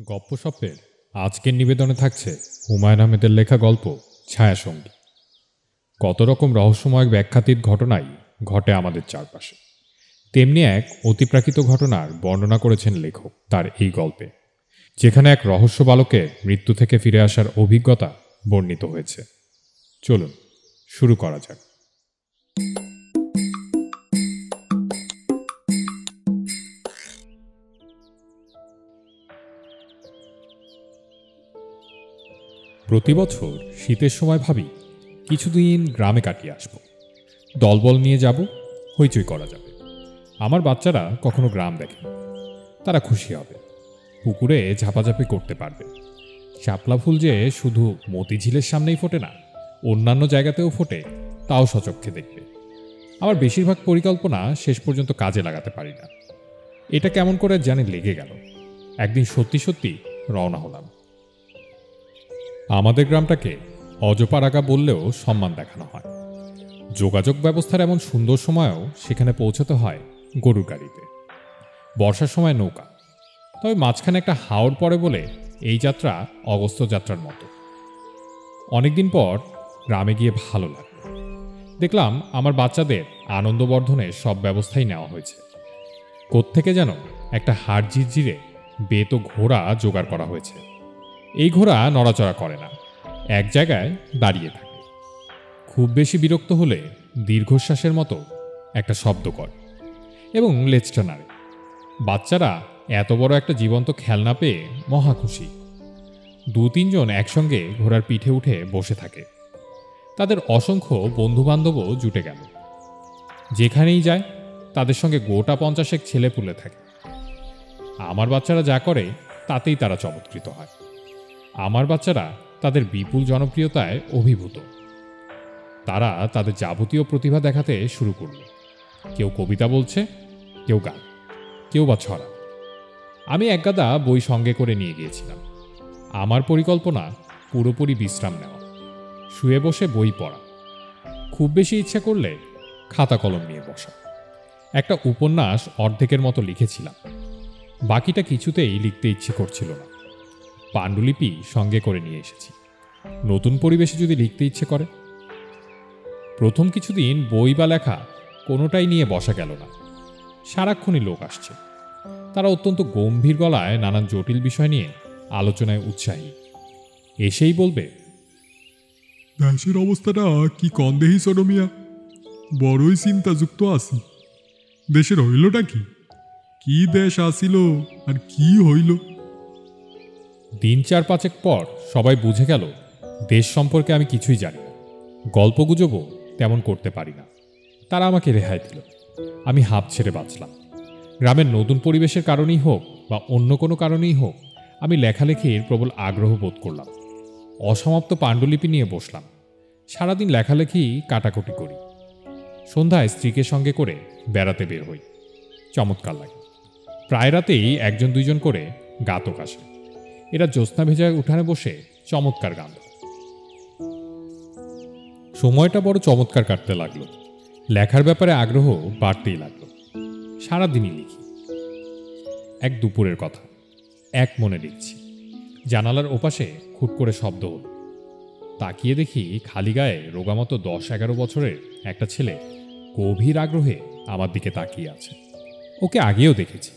গপ্পসপ্পের আজকের নিবেদনে থাকছে হুমায়ুন আহমেদের লেখা গল্প ছায়াসঙ্গী। কত রকম রহস্যময় ব্যাখ্যাতীত ঘটনাই ঘটে আমাদের চারপাশে, তেমনি এক অতিপ্রাকৃত ঘটনার বর্ণনা করেছেন লেখক তার এই গল্পে, যেখানে এক রহস্য বালকের মৃত্যু থেকে ফিরে আসার অভিজ্ঞতা বর্ণিত হয়েছে। চলুন শুরু করা যাক। প্রতি বছর শীতের সময় ভাবি কিছুদিন গ্রামে কাটিয়ে আসব, দলবল নিয়ে যাব, হইচই করা যাবে। আমার বাচ্চারা কখনো গ্রাম দেখে, তারা খুশি হবে, পুকুরে ঝাপাঝাপি করতে পারবে। শাপলা ফুল যে শুধু মতিঝিলের সামনেই ফোটে না, অন্যান্য জায়গাতেও ফোটে, তাও সচক্ষে দেখবে। আমার বেশিরভাগ পরিকল্পনা শেষ পর্যন্ত কাজে লাগাতে পারি না। এটা কেমন করে জানি লেগে গেল। একদিন সত্যি সত্যি রওনা হলাম। আমাদের গ্রামটাকে অজপাড়াগা বললেও সম্মান দেখানো হয়। যোগাযোগ ব্যবস্থার এমন সুন্দর সময়েও সেখানে পৌঁছতে হয় গরুর গাড়িতে, বর্ষার সময় নৌকা। তবে মাঝখানে একটা হাওর পড়ে বলে এই যাত্রা অগস্ত্য যাত্রার মতো। অনেকদিন পর গ্রামে গিয়ে ভালো লাগলো। দেখলাম আমার বাচ্চাদের আনন্দবর্ধনের সব ব্যবস্থাই নেওয়া হয়েছে। কোত্থেকে যেন একটা হাড় ঝিরঝিরে বেত ঘোড়া জোগাড় করা হয়েছে। এই ঘোড়া নড়াচড়া করে না, এক জায়গায় দাঁড়িয়ে থাকে। খুব বেশি বিরক্ত হলে দীর্ঘশ্বাসের মতো একটা শব্দ করে এবং লেজটা নাড়ে। বাচ্চারা এত বড় একটা জীবন্ত খেলনা পেয়ে মহা খুশি। 2-3 জন একসঙ্গে ঘোড়ার পিঠে উঠে বসে থাকে। তাদের অসংখ্য বন্ধুবান্ধবও জুটে গেল। যেখানেই যায় তাদের সঙ্গে গোটা 50 ছেলেপুলে থাকে। আমার বাচ্চারা যা করে তাতেই তারা চমৎকৃত হয়। আমার বাচ্চারা তাদের বিপুল জনপ্রিয়তায় অভিভূত। তারা তাদের যাবতীয় প্রতিভা দেখাতে শুরু করল। কেউ কবিতা বলছে, কেউ গান, কেউ বা ছড়া। আমি একগাদা বই সঙ্গে করে নিয়ে গিয়েছিলাম। আমার পরিকল্পনা পুরোপুরি বিশ্রাম নেওয়া, শুয়ে বসে বই পড়া, খুব বেশি ইচ্ছা করলে খাতা কলম নিয়ে বসা। একটা উপন্যাস অর্ধেকের মতো লিখেছিলাম, বাকিটা কিছুতেই লিখতে ইচ্ছে করছিল না। পাণ্ডুলিপি সঙ্গে করে নিয়ে এসেছি, নতুন পরিবেশে যদি লিখতে ইচ্ছে করে। প্রথম কিছুদিন বই বা লেখা কোনোটাই নিয়ে বসা গেল না। সারাক্ষণই লোক আসছে। তারা অত্যন্ত গম্ভীর গলায় নানান জটিল বিষয় নিয়ে আলোচনায় উৎসাহী। এসেই বলবে, দেশের অবস্থাটা কি কম দেহি সরমিয়া, বড়ই চিন্তাযুক্ত আছি। দেশের হইলটা কি, কি দেশ আসিল আর কি হইল। দিন 4-5 পর সবাই বুঝে গেল দেশ সম্পর্কে আমি কিছুই জানি না, গল্পগুজবও তেমন করতে পারি না। তারা আমাকে রেহাই দিল। আমি হাঁপ ছেড়ে বাঁচলাম। গ্রামের নতুন পরিবেশের কারণেই হোক বা অন্য কোনো কারণেই হোক, আমি লেখালেখির প্রবল আগ্রহ বোধ করলাম। অসমাপ্ত পাণ্ডুলিপি নিয়ে বসলাম। সারাদিন লেখালেখি কাটাকুটি করি। সন্ধ্যায় স্ত্রীকে সঙ্গে করে বেড়াতে বের হই। চমৎকার লাগে। প্রায় রাতেই 1-2 জন করে গাতক আসে। এরা জ্যোৎস্না ভেজা উঠানে বসে চমৎকার গান। সময়টা বড় চমৎকার কাটতে লাগলো। লেখার ব্যাপারে আগ্রহ বাড়তেই লাগলো। সারাদিনই লিখি। এক দুপুরের কথা, এক মনে লিখছি। জানালার ওপাশে খুট করে শব্দ হল। তাকিয়ে দেখি খালি গায়ে রোগামতো 10-11 বছরের একটা ছেলে গভীর আগ্রহে আমার দিকে তাকিয়ে আছে। ওকে আগেও দেখেছি।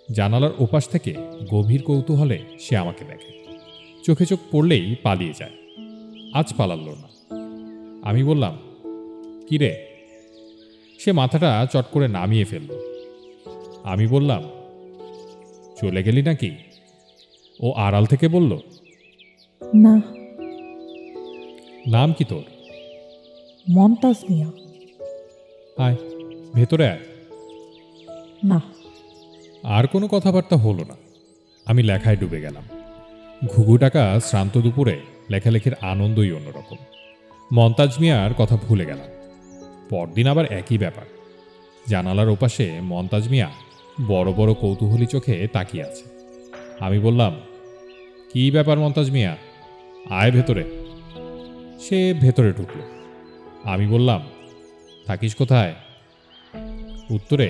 জানালার ওপাশ থেকে গভীর কৌতূহলে সে আমাকে দেখে। চোখে চোখ পড়লেই পালিয়ে যায়। আজ পালাল না। আমি বললাম, কি রে? সে মাথাটা চট করে নামিয়ে ফেলল। আমি বললাম, চলে গেলি নাকি? ও আড়াল থেকে বলল, না। নাম কি তোর? মমতাজ মিয়া। আয় ভেতরে আয়। না। আর কোনো কথাবার্তা হলো না। আমি লেখায় ডুবে গেলাম। ঘুঘু টাকা শ্রান্ত দুপুরে লেখালেখির আনন্দই অন্যরকম। মমতাজ মিয়ার কথা ভুলে গেলাম। পরদিন আবার একই ব্যাপার। জানালার ওপাশে মমতাজ মিয়া বড় বড় কৌতূহলী চোখে তাকিয়ে আছে। আমি বললাম, কি ব্যাপার মমতাজ মিয়া, আয় ভেতরে। সে ভেতরে ঢুকল। আমি বললাম, থাকিস কোথায়? উত্তরে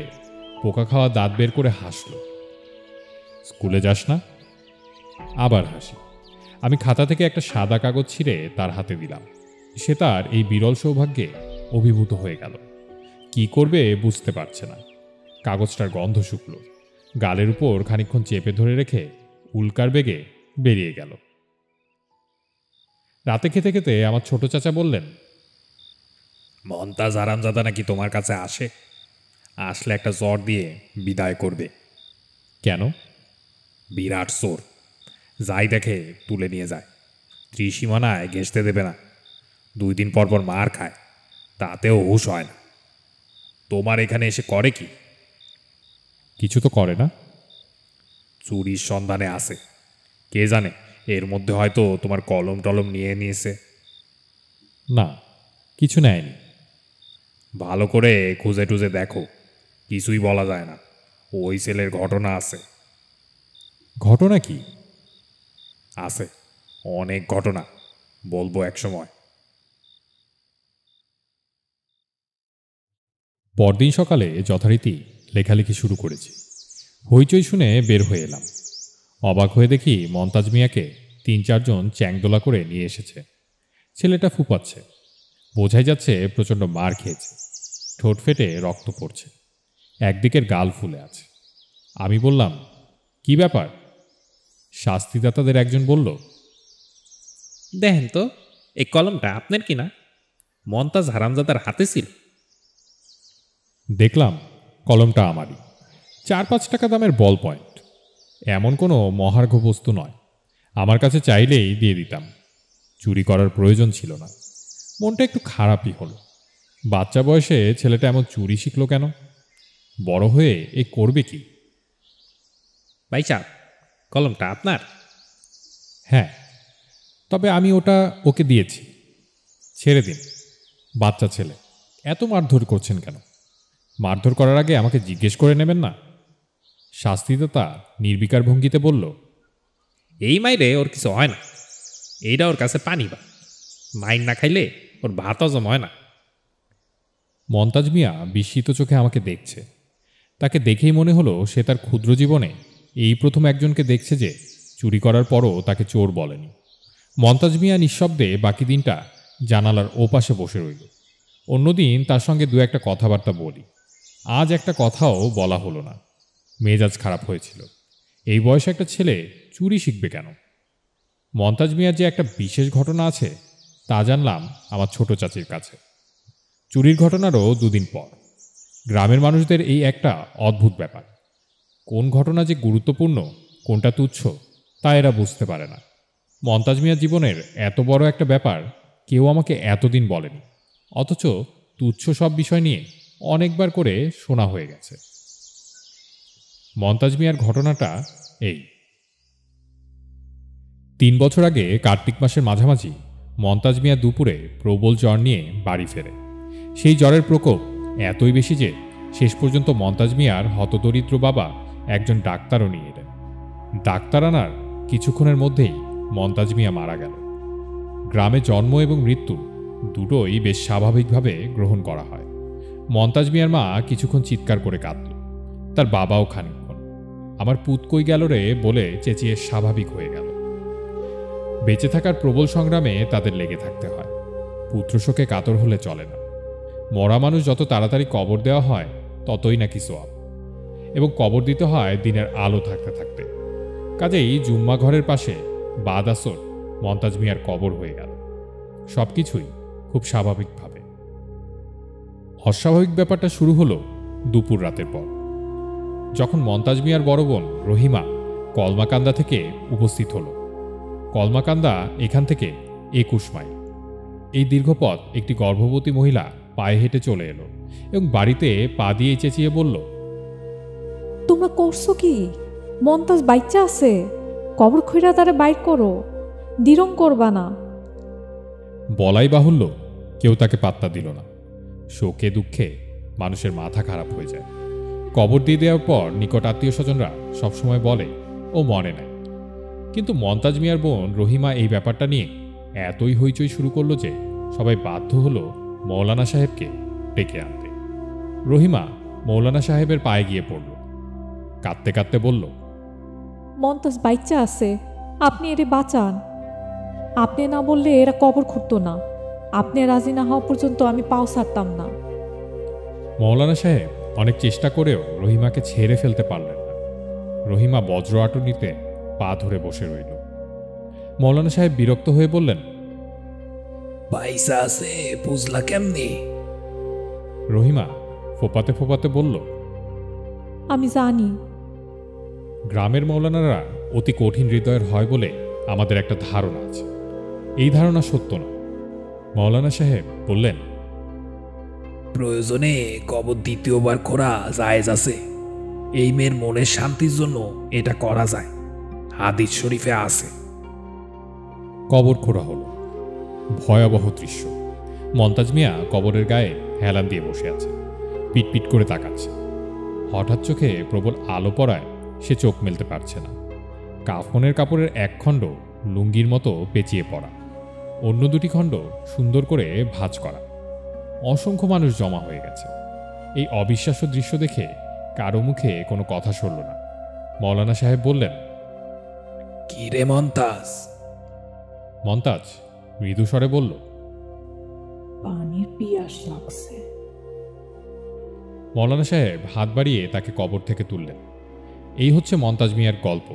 পোকা খাওয়া দাঁত বের করে হাসল। স্কুলে যাস না? আবার হাসি। আমি খাতা থেকে একটা সাদা কাগজ ছিঁড়ে তার হাতে দিলাম। সে তার এই বিরল সৌভাগ্যে অভিভূত হয়ে গেল। কি করবে বুঝতে পারছে না। কাগজটার গন্ধ শুকলো, গালের উপর খানিকক্ষণ চেপে ধরে রেখে উল্কার বেগে বেরিয়ে গেল। রাতে খেতে খেতে আমার ছোট চাচা বললেন, মন্তাজ আরামজাদা নাকি তোমার কাছে আসে, আসলে একটা জ্বর দিয়ে বিদায় করবে। কেন? বিরাট চোর, যাই দেখে তুলে নিয়ে যায়, ত্রিসীমানায় ঘেঁষতে দেবে না, 2 দিন পর পর মার খায়, তাতেও হুঁশ হয় না। তোমার এখানে এসে করে কি? কিছু তো করে না। চুরির সন্ধানে আসে, কে জানে এর মধ্যে হয়তো তোমার কলম টলম নিয়ে নিয়েছে। না, কিছু নেয়নি। ভালো করে খুঁজে টুজে দেখো, কিছুই বলা যায় না। ওই ছেলের ঘটনা আছে। ঘটনা কি? আছে, অনেক ঘটনা, বলবো এক সময়। পরদিন সকালে যথারীতি লেখালেখি শুরু করেছি। হইচই শুনে বের হয়ে এলাম। অবাক হয়ে দেখি মন্তাজ মিয়াকে 3-4 জন চ্যাংদোলা করে নিয়ে এসেছে। ছেলেটা ফুপাচ্ছে, বোঝাই যাচ্ছে প্রচণ্ড মার খেয়েছে। ঠোঁট ফেটে রক্ত পড়ছে, একদিকের গাল ফুলে আছে। আমি বললাম, কি ব্যাপার? শাস্তিদাতাদের একজন বলল, দেখেন তো, এই কলমটা আপনার কিনা? মন্তাজ হারামজাদার হাতে ছিল। দেখলাম কলমটা আমারই। 4-5 টাকা দামের বল পয়েন্ট, এমন কোনো মহার্ঘ বস্তু নয়। আমার কাছে চাইলেই দিয়ে দিতাম, চুরি করার প্রয়োজন ছিল না। মনটা একটু খারাপই হলো। বাচ্চা বয়সে ছেলেটা এমন চুরি শিখলো কেন? বড় হয়ে এ করবে কি? ভাই সাহেব, কলমটা আপনার? হ্যাঁ, তবে আমি ওটা ওকে দিয়েছি। ছেড়ে দিন, বাচ্চা ছেলে, এত মারধর করছেন কেন? মারধর করার আগে আমাকে জিজ্ঞেস করে নেবেন না? শাস্তিদাতা নির্বিকার ভঙ্গিতে বলল, এই মাইরে ওর কিছু হয় না, এইটা ওর কাছে পানি বা মাইন না খাইলে ওর ভাত হজম হয় না। মন্তাজ মিয়া বিস্মিত চোখে আমাকে দেখছে। তাকে দেখেই মনে হলো সে তার ক্ষুদ্র জীবনে এই প্রথম একজনকে দেখছে যে চুরি করার পরও তাকে চোর বলেনি। মন্তাজ মিয়া নিঃশব্দে বাকি দিনটা জানালার ওপাশে বসে রইল। অন্যদিন তার সঙ্গে 2-1টা কথাবার্তা বলি, আজ একটা কথাও বলা হলো না। মেজাজ খারাপ হয়েছিল। এই বয়সে একটা ছেলে চুরি শিখবে কেন? মন্তাজ মিয়ার যে একটা বিশেষ ঘটনা আছে তা জানলাম আমার ছোট চাচির কাছে। চুরির ঘটনারও 2 দিন পর। গ্রামের মানুষদের এই একটা অদ্ভুত ব্যাপার, কোন ঘটনা যে গুরুত্বপূর্ণ কোনটা তুচ্ছ তা এরা বুঝতে পারে না। মন্তাজ মিয়ার জীবনের এত বড় একটা ব্যাপার কেউ আমাকে এতদিন বলেনি, অথচ তুচ্ছ সব বিষয় নিয়ে অনেকবার করে শোনা হয়ে গেছে। মন্তাজ মিয়ার ঘটনাটা এই। 3 বছর আগে কার্তিক মাসের মাঝামাঝি মন্তাজ মিয়া দুপুরে প্রবল জ্বর নিয়ে বাড়ি ফেরে। সেই জ্বরের প্রকোপ এতই বেশি যে শেষ পর্যন্ত মন্তাজ মিয়ার হতদরিদ্র বাবা একজন ডাক্তারও নিয়ে এলেন। ডাক্তার আনার কিছুক্ষণের মধ্যেই মন্তাজ মিয়া মারা গেল। গ্রামে জন্ম এবং মৃত্যু দুটোই বেশ স্বাভাবিকভাবে গ্রহণ করা হয়। মন্তাজ মিয়ার মা কিছুক্ষণ চিৎকার করে কাঁদল, তার বাবাও খানিকক্ষণ। আমার পুত কই গেল রে বলে চেঁচিয়ে স্বাভাবিক হয়ে গেল। বেঁচে থাকার প্রবল সংগ্রামে তাদের লেগে থাকতে হয়। পুত্রশোকে কাতর হলে চলে না। মরা মানুষ যত তাড়াতাড়ি কবর দেওয়া হয় ততই নাকি সোয়াব, এবং কবর দিতে হয় দিনের আলো থাকতে থাকতে। কাজেই জুম্মা ঘরের পাশে বাদ আসর মন্তাজ মিয়ার কবর হয়ে গেল। সবকিছুই খুব স্বাভাবিকভাবে। অস্বাভাবিক ব্যাপারটা শুরু হলো দুপুর রাতের পর, যখন মন্তাজ মিয়ার বড় বোন রহিমা কলমাকান্দা থেকে উপস্থিত হল। কলমাকান্দা এখান থেকে 21 মাইল। এই দীর্ঘপথ একটি গর্ভবতী মহিলা পায়ে হেঁটে চলে এলো এবং বাড়িতে পা দিয়ে চেঁচিয়ে বলল, তোমরা করছো কি? মন্তাজ বাইচ্চা আছে, কবর খৈরা তারে বাইর করো, দিরং করবা না। বলাই বাহুল্য কেউ তাকে পাত্তা দিল না। শোকে দুঃখে মানুষের মাথা খারাপ হয়ে যায়। কবর দিয়ে দেওয়ার পর নিকট আত্মীয় স্বজনরা সবসময় বলে ও মনে নেয়, কিন্তু মন্তাজ মিয়ার বোন রহিমা এই ব্যাপারটা নিয়ে এতই হইচই শুরু করলো যে সবাই বাধ্য হলো মৌলানা সাহেবকে ডেকে আনতে। রহিমা মৌলানা সাহেবের পায়ে গিয়ে পড়ল, কাঁদতে কাঁদতে বলল, মন্তাজ বাইচ্চা আছে, আপনি এরে বাঁচান। আপনি না বললে এরা কবর খুঁড়তো না। আপনি রাজি না হওয়া পর্যন্ত আমি পাও ছাড়তাম না। মৌলানা সাহেব অনেক চেষ্টা করেও রহিমাকে ছেড়ে ফেলতে পারলেন না। রহিমা বজ্র আটুনিতে পা ধরে বসে রইল। মৌলানা সাহেব বিরক্ত হয়ে বললেন, পয়সা আছে বুঝলা কেমনি? রহিমা ফোপাতে ফোপাতে বলল, আমি জানি। গ্রামের মৌলানারা অতি কঠিন হৃদয়ের হয় বলে আমাদের একটা ধারণা আছে। এই ধারণা সত্য না। মৌলানা সাহেব বললেন, প্রয়োজনে কবর দ্বিতীয়বার খোঁড়া জায়েজ আছে। এই মেয়ের মনের শান্তির জন্য এটা করা যায়, হাদিস শরীফে আছে। কবর খোঁড়া হলো। ভয়াবহ দৃশ্য। মন্তাজ মিয়া কবরের গায়ে হেলান দিয়ে বসে আছে, পিটপিট করে তাকাচ্ছে। হঠাৎ চোখে প্রবল আলো পড়ায় সে চোখ মেলতে পারছে না। কাফনের কাপড়ের এক খণ্ড লুঙ্গির মতো পেঁচিয়ে পড়া, অন্য দুটি খণ্ড সুন্দর করে ভাঁজ করা। অসংখ্য মানুষ জমা হয়ে গেছে। এই অবিশ্বাস্য দৃশ্য দেখে কারো মুখে কোনো কথা সরল না। মৌলানা সাহেব বললেন, কি রে মন্তাজ? মন্তাজ মৃদু স্বরে বলল, পানির পিয়াস লাগছে। মৌলানা সাহেব হাত বাড়িয়ে তাকে কবর থেকে তুললেন। এই হচ্ছে মন্তাজ মিয়ার গল্প।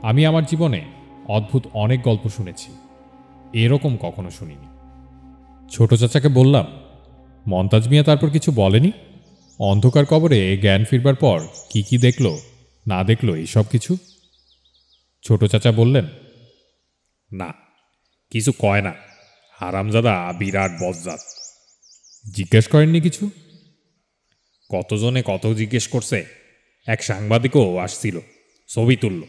আমি আমার জীবনে অদ্ভুত অনেক গল্প শুনেছি, এরকম কখনো শুনিনি। ছোট চাচাকে বললাম, মন্তাজ মিয়া তারপর কিছু বলেনি? অন্ধকার কবরে জ্ঞান ফিরবার পর কি কি দেখলো না দেখলো এইসব কিছু? ছোট চাচা বললেন, না, কিছু কয় না। হারামজাদা বিরাট বজ্জাত। জিজ্ঞেস করেননি কিছু? কতজনে কত জিজ্ঞেস করছে। এক সাংবাদিকও আসছিল, ছবি তুলল,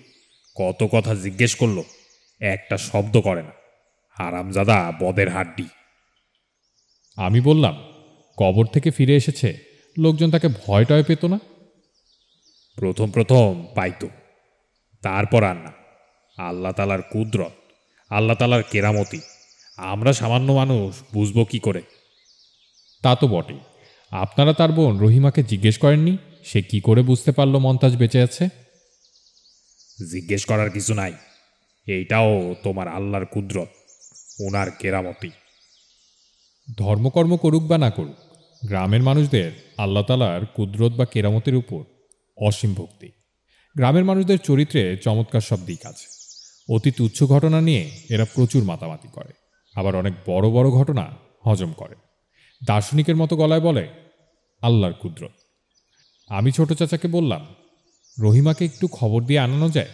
কত কথা জিজ্ঞেস করলো, একটা শব্দ করে না। হারামজাদা বদের হাড্ডি। আমি বললাম, কবর থেকে ফিরে এসেছে, লোকজন তাকে ভয় টয় পেত না? প্রথম প্রথম পাইতো, তারপর আর না। আল্লাহ তালার কুদরত, আল্লাহ তালার কেরামতি, আমরা সামান্য মানুষ বুঝবো কি করে? তা তো বটেই। আপনারা তার বোন রহিমাকে জিজ্ঞেস করেননি সে কি করে বুঝতে পারল মন্তাজ বেঁচে আছে? জিজ্ঞেস করার কিছু নাই। এইটাও তোমার আল্লাহর কুদরত, ওনার কেরামতি। ধর্মকর্ম করুক বা না করুক, গ্রামের মানুষদের আল্লাহ তালার কুদরত বা কেরামতের উপর অসীম ভক্তি। গ্রামের মানুষদের চরিত্রে চমৎকার সব দিক আছে। অতি তুচ্ছ ঘটনা নিয়ে এরা প্রচুর মাতামাতি করে, আবার অনেক বড় বড় ঘটনা হজম করে। দার্শনিকের মতো গলায় বলে, আল্লাহর কুদরত। আমি ছোট চাচাকে বললাম, রহিমাকে একটু খবর দিয়ে আনানো যায়?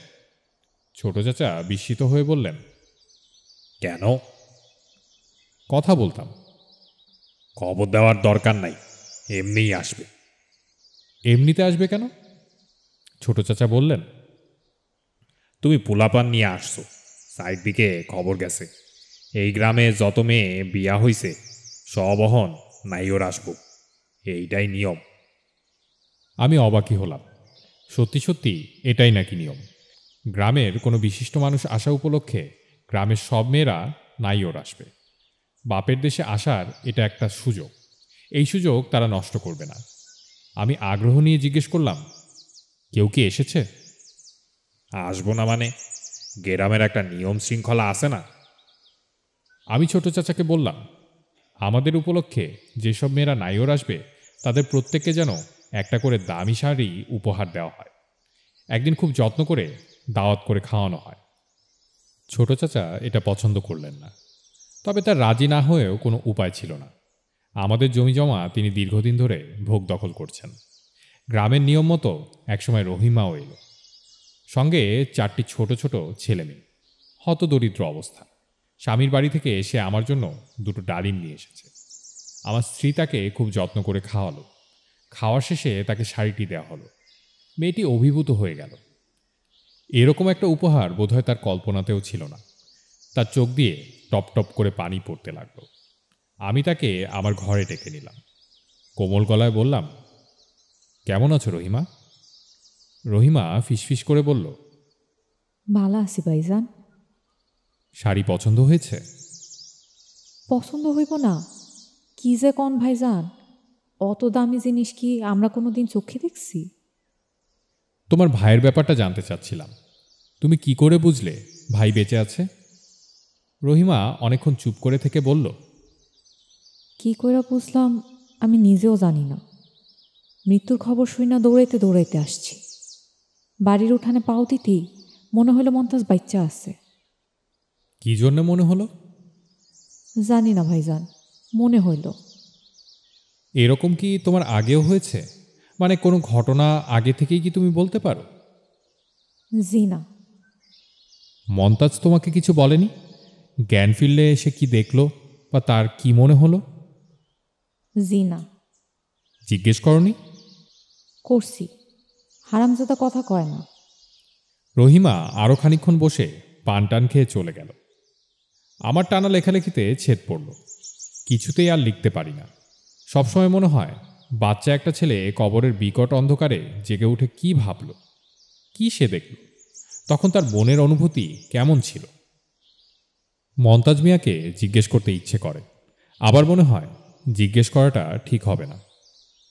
ছোট চাচা বিস্মিত হয়ে বললেন, কেন? কথা বলতাম। খবর দেওয়ার দরকার নাই, এমনিই আসবে। এমনিতে আসবে কেন? ছোট চাচা বললেন, তুমি পোলাপান নিয়ে আসছো, সাইড দিকে খবর গেছে এই গ্রামে যত মেয়ে বিয়া হইছে সব অহন নাইওর আসবো, এইটাই নিয়ম। আমি অবাকই হলাম। সত্যি সত্যি এটাই নাকি নিয়ম? গ্রামের কোনো বিশিষ্ট মানুষ আসা উপলক্ষে গ্রামের সব মেয়েরা নাইওর আসবে। বাপের দেশে আসার এটা একটা সুযোগ, এই সুযোগ তারা নষ্ট করবে না। আমি আগ্রহ নিয়ে জিজ্ঞেস করলাম, কেউ কি এসেছে? আসবো না মানে? গ্রামের একটা নিয়ম শৃঙ্খলা আছে না? আমি ছোট চাচাকে বললাম, আমাদের উপলক্ষে যেসব মেয়েরা নাইওর আসবে তাদের প্রত্যেককে যেন একটা করে দামি শাড়ি উপহার দেওয়া হয়, একদিন খুব যত্ন করে দাওয়াত করে খাওয়ানো হয়। ছোট চাচা এটা পছন্দ করলেন না, তবে তার রাজি না হয়েও কোনো উপায় ছিল না। আমাদের জমিজমা তিনি দীর্ঘদিন ধরে ভোগ দখল করছেন। গ্রামের নিয়ম মতো একসময় রহিমাও এলো, সঙ্গে 4টি ছোট ছোট ছেলেমেয়ে। হতদরিদ্র অবস্থা। স্বামীর বাড়ি থেকে এসে আমার জন্য 2টো ডালিম নিয়ে এসেছে। আমার স্ত্রী তাকে খুব যত্ন করে খাওয়ালো। খাওয়ার শেষে তাকে শাড়িটি দেওয়া হলো। মেয়েটি অভিভূত হয়ে গেল। এরকম একটা উপহার বোধহয় তার কল্পনাতেও ছিল না। তার চোখ দিয়ে টপ টপ করে পানি পড়তে লাগলো। আমি তাকে আমার ঘরে ডেকে নিলাম। কোমল গলায় বললাম, কেমন আছো রহিমা? রহিমা ফিসফিস করে বলল, ভালো আছি ভাইজান। শাড়ি পছন্দ হয়েছে? পছন্দ হইব না? কি যে কন ভাইজান, অত দামি জিনিস কি আমরা কোনোদিন চোখে দেখছি? তোমার ভাইয়ের ব্যাপারটা জানতে চাচ্ছিলাম। তুমি কি করে বুঝলে ভাই বেঁচে আছে? রহিমা অনেকক্ষণ চুপ করে থেকে বলল, কি কইরা বুঝলাম আমি নিজেও জানি না। মৃত্যুর খবর শুই না দৌড়াইতে দৌড়াইতে আসছি। বাড়ির উঠানে পাও দিতেই মনে হলো মন্তাজ বাচ্চা আছে। কি জন্য মনে হলো? জানি না ভাইজান, মনে হইল। এরকম কি তোমার আগেও হয়েছে? মানে কোনো ঘটনা আগে থেকেই কি তুমি বলতে পারো? জি না। মন্তাজ তোমাকে কিছু বলেনি? জ্ঞান ফিরলে সে কি দেখলো বা তার কি মনে হলো? জি না। জিজ্ঞেস করনি? করছি, হারামজাদা কথা কয় না। রহিমা আরও খানিকক্ষণ বসে পান টান খেয়ে চলে গেল। আমার টানা লেখালেখিতে ছেদ পড়ল। কিছুতেই আর লিখতে পারি না। সবসময় মনে হয় বাচ্চা একটা ছেলে কবরের বিকট অন্ধকারে জেগে উঠে কি ভাবল, কি সে দেখল, তখন তার বোনের অনুভূতি কেমন ছিল। মন্তাজ মিয়াকে জিজ্ঞেস করতে ইচ্ছে করে, আবার মনে হয় জিজ্ঞেস করাটা ঠিক হবে না।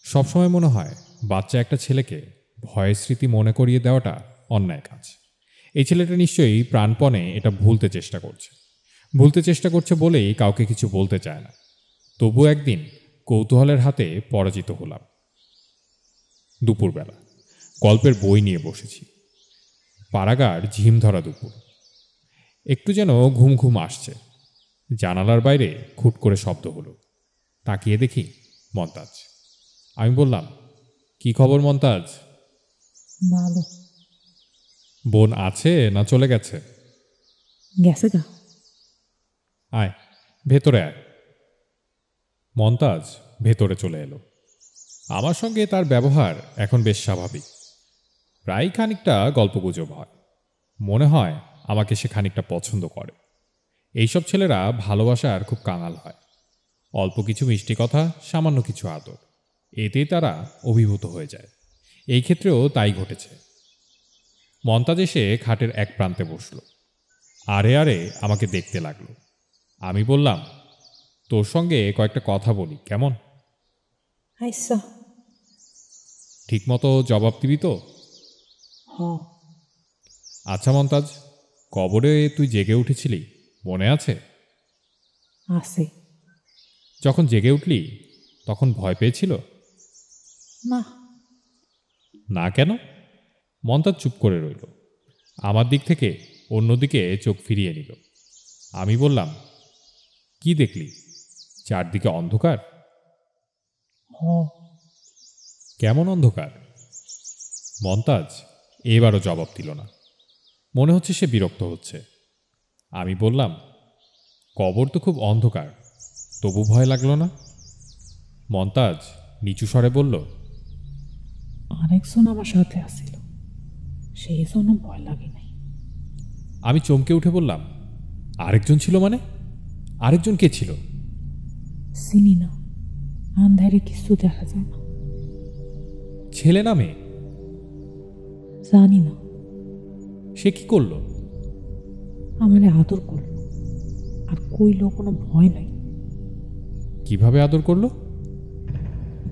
সবসময় মনে হয় বাচ্চা একটা ছেলেকে ভয়ের স্মৃতি মনে করিয়ে দেওয়াটা অন্যায় কাজ। এই ছেলেটা নিশ্চয়ই প্রাণপণে এটা ভুলতে চেষ্টা করছে বলেই কাউকে কিছু বলতে চায় না। তবু একদিন কৌতূহলের হাতে পরাজিত হলাম। দুপুরবেলা গল্পের বই নিয়ে বসেছি। পাড়াগার ঝিম ধরা দুপুর। একটু যেন ঘুম ঘুম আসছে। জানালার বাইরে খুট করে শব্দ হলো। তাকিয়ে দেখি মন্তাজ। আমি বললাম, কি খবর মন্তাজ? ভালো। বোন আছে না চলে গেছে? গেছে গা। আয় ভেতরে আয়। মন্তাজ ভেতরে চলে এলো। আমার সঙ্গে তার ব্যবহার এখন বেশ স্বাভাবিক। প্রায় খানিকটা গল্পগুজব হয়। মনে হয় আমাকে সে খানিকটা পছন্দ করে। এইসব ছেলেরা ভালোবাসার খুব কাঙাল হয়। অল্প কিছু মিষ্টি কথা, সামান্য কিছু আদর, এতেই তারা অভিভূত হয়ে যায়। এই ক্ষেত্রেও তাই ঘটেছে। মন্তাজ এসে খাটের এক প্রান্তে বসল। আরে আরে আমাকে দেখতে লাগলো। আমি বললাম, তোর সঙ্গে কয়েকটা কথা বলি, কেমন? আচ্ছা। ঠিকমতো জবাব দিবি তো? হ। আচ্ছা মন্তাজ, কবরে তুই জেগে উঠেছিলি, মনে আছে? আছে। যখন জেগে উঠলি তখন ভয় পেয়েছিল? না। না কেন? মন্তাজ চুপ করে রইল। আমার দিক থেকে অন্যদিকে চোখ ফিরিয়ে নিল। আমি বললাম, কি দেখলি? চারদিকে অন্ধকার? হ। কেমন অন্ধকার? মন্তাজ এবারও জবাব দিল না। মনে হচ্ছে সে বিরক্ত হচ্ছে। আমি বললাম, কবর তো খুব অন্ধকার, তবু ভয় লাগলো না? মন্তাজ নিচু স্বরে বলল, আরেকজন আমার সাথে আসছিল, সেই জন্য ভয় লাগে নাই। আমি চমকে উঠে বললাম, আরেকজন ছিল মানে? আরেকজন কে ছিল? চিনি না, আন্ধারে কিছু দেখা যায় না। ছেলে না মেয়ে? জানি না। সে কি করলো? আমারে আদর করলো, আর কইল কোনো ভয় নাই। কিভাবে আদর করলো?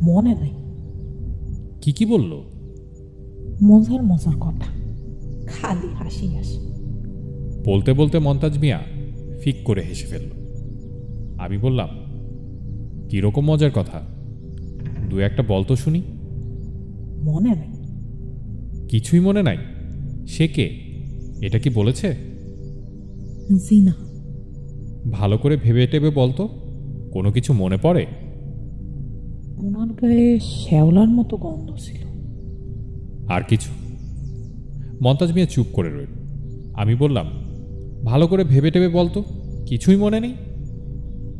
মনে নাই। কি কি বলল? মজার মজার কথা, খালি হাসি হাসি। বলতে বলতে মন্তাজ মিয়া ফিক করে হেসে ফেলল। আমি বললাম, কিরকম মজার কথা? দু একটা বল তো শুনি। মনে নাই। কিছুই মনে নাই? সে কে? এটা কি বলেছে? জি না। ভালো করে ভেবে টেবে বলতো, কোনো কিছু মনে পড়ে? ওনার গায়ে শ্যাওলার মতো গন্ধ ছিল। আর কিছু? মন্তাজ মিয়া চুপ করে রইল। আমি বললাম, ভালো করে ভেবে টেবে বলতো, কিছুই মনে নেই?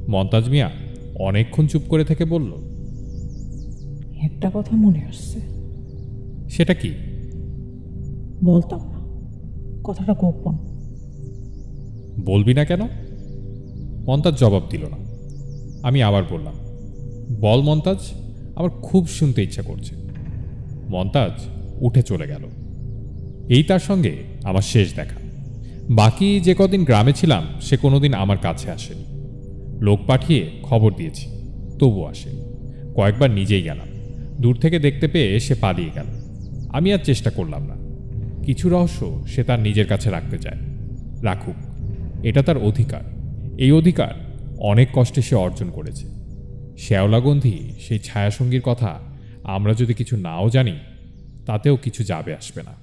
মন্তাজ মিয়া অনেকক্ষণ চুপ করে থেকে বলল, একটা কথা মনে আসছে। সেটা কি? বলতাম না, কথাটা গোপন। বলবি না কেন? মন্তাজ জবাব দিল না। আমি আবার বললাম, বল মন্তাজ, আমার খুব শুনতে ইচ্ছা করছে। মন্তাজ উঠে চলে গেল। এই তার সঙ্গে আমার শেষ দেখা। বাকি যে কদিন গ্রামে ছিলাম সে কোনোদিন আমার কাছে আসেনি। লোক পাঠিয়ে খবর দিয়েছি, তবু আসেনি। কয়েকবার নিজেই গেলাম, দূর থেকে দেখতে পেয়ে সে পালিয়ে গেল। আমি আর চেষ্টা করলাম না। কিছু রহস্য সে তার নিজের কাছে রাখতে চায়। রাখুক, এটা তার অধিকার। এই অধিকার অনেক কষ্টে সে অর্জন করেছে। শ্যাওলাগন্ধি সেই ছায়াসঙ্গীর কথা আমরা যদি কিছু নাও জানি, তাতেও কিছু যাবে আসবে না।